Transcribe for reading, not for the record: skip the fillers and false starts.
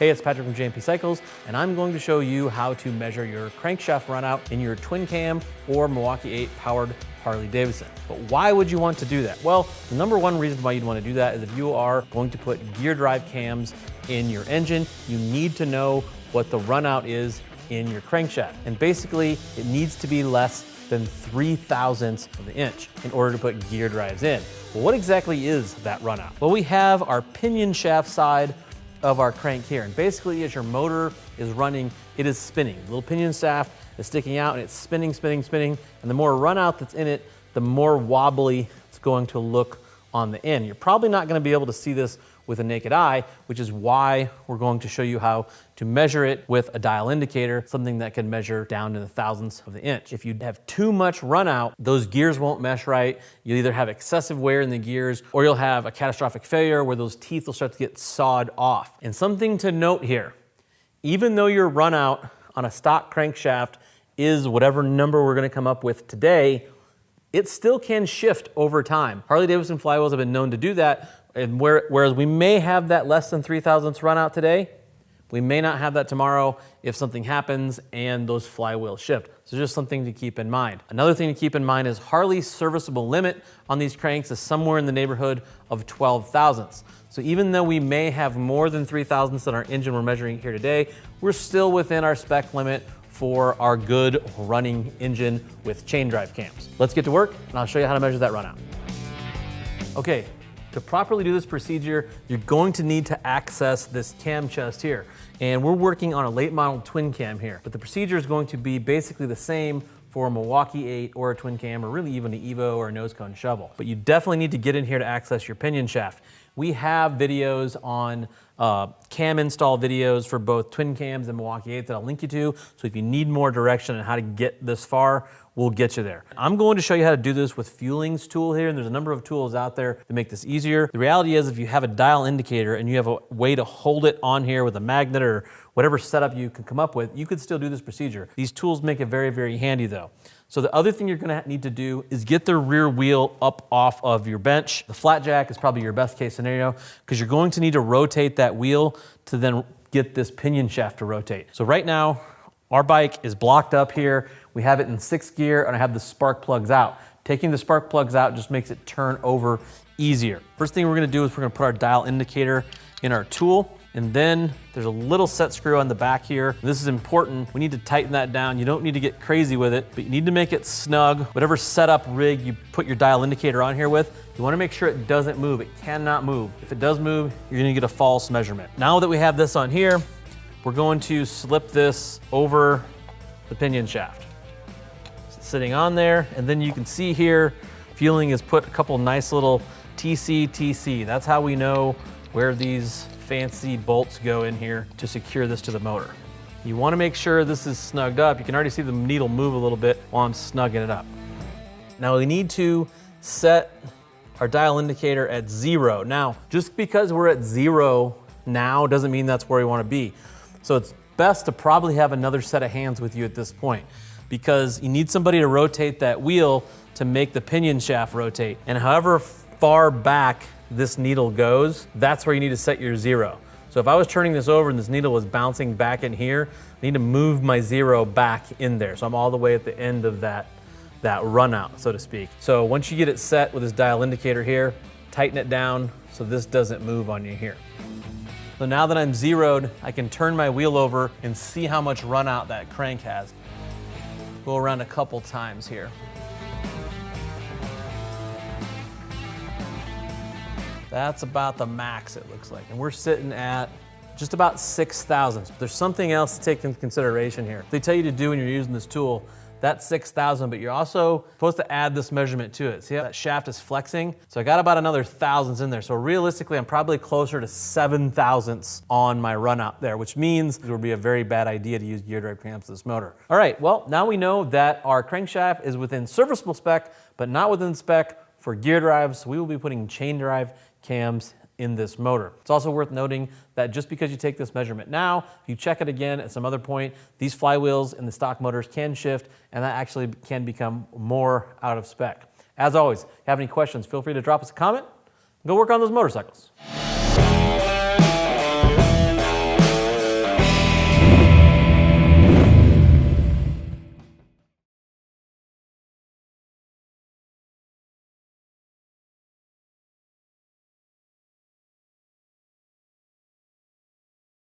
Hey, it's Patrick from JMP Cycles, and I'm going to show you how to measure your crankshaft runout in your twin cam or Milwaukee 8 powered Harley Davidson. But why would you want to do that? Well, the number one reason why you'd want to do that is if you are going to put gear drive cams in your engine, you need to know what the runout is in your crankshaft. And basically, it needs to be less than 3/1000ths of an inch in order to put gear drives in. Well, what exactly is that runout? Well, we have our pinion shaft side of our crank here. And basically, as your motor is running, it is spinning. The little pinion shaft is sticking out and it's spinning, spinning, spinning. And the more runout that's in it, the more wobbly it's going to look on the end. You're probably not going to be able to see this with a naked eye, which is why we're going to show you how to measure it with a dial indicator, something that can measure down to the thousandths of the inch. If you have too much runout, those gears won't mesh right. You'll either have excessive wear in the gears or you'll have a catastrophic failure where those teeth will start to get sawed off. And something to note here, even though your runout on a stock crankshaft is whatever number we're going to come up with today, it still can shift over time. Harley Davidson flywheels have been known to do that, and whereas we may have that less than 3/1000ths run out today, we may not have that tomorrow if something happens and those flywheels shift. So just something to keep in mind. Another thing to keep in mind is Harley's serviceable limit on these cranks is somewhere in the neighborhood of 12/1000ths. So even though we may have more than 3/1000ths in our engine we're measuring here today, we're still within our spec limit for our good running engine with chain drive cams. Let's get to work and I'll show you how to measure that runout. Okay, to properly do this procedure, you're going to need to access this cam chest here. And we're working on a late model twin cam here, but the procedure is going to be basically the same for a Milwaukee 8 or a twin cam or really even an Evo or a nose cone shovel. But you definitely need to get in here to access your pinion shaft. We have videos on cam install videos for both twin cams and Milwaukee 8 that I'll link you to. So if you need more direction on how to get this far, we'll get you there. I'm going to show you how to do this with Fueling's tool here, and there's a number of tools out there to make this easier. The reality is if you have a dial indicator and you have a way to hold it on here with a magnet or whatever setup you can come up with, you could still do this procedure. These tools make it very, very handy though. So the other thing you're gonna need to do is get the rear wheel up off of your bench. The flat jack is probably your best case scenario because you're going to need to rotate that wheel to then get this pinion shaft to rotate. So right now, our bike is blocked up here. We have it in 6th gear and I have the spark plugs out. Taking the spark plugs out just makes it turn over easier. First thing we're gonna do is we're gonna put our dial indicator in our tool. And then there's a little set screw on the back here. This is important. We need to tighten that down. You don't need to get crazy with it, but you need to make it snug. Whatever setup rig you put your dial indicator on here with, you wanna make sure it doesn't move. It cannot move. If it does move, you're gonna get a false measurement. Now that we have this on here, we're going to slip this over the pinion shaft. It's sitting on there, and then you can see here, Fueling has put a couple nice little TC. That's how we know where these fancy bolts go in here to secure this to the motor. You want to make sure this is snugged up. You can already see the needle move a little bit while I'm snugging it up. Now we need to set our dial indicator at 0. Now, just because we're at 0 now doesn't mean that's where we want to be. So it's best to probably have another set of hands with you at this point because you need somebody to rotate that wheel to make the pinion shaft rotate. And however far back this needle goes, that's where you need to set your 0. So if I was turning this over and this needle was bouncing back in here, I need to move my 0 back in there. So I'm all the way at the end of that runout, so to speak. So once you get it set with this dial indicator here, tighten it down so this doesn't move on you here. So now that I'm zeroed, I can turn my wheel over and see how much runout that crank has. Go around a couple times here. That's about the max it looks like. And we're sitting at just about 6/1000ths. There's something else to take into consideration here. They tell you to do when you're using this tool, that's 6/1000, but you're also supposed to add this measurement to it. See how that shaft is flexing? So I got about another thousandths in there. So realistically, I'm probably closer to 7/1000ths on my runout there, which means it would be a very bad idea to use gear drive clamps to this motor. All right, well, now we know that our crankshaft is within serviceable spec, but not within spec for gear drives. So we will be putting chain drive cams in this motor. It's also worth noting that just because you take this measurement now, if you check it again at some other point, these flywheels in the stock motors can shift and that actually can become more out of spec. As always, if you have any questions, feel free to drop us a comment and go work on those motorcycles.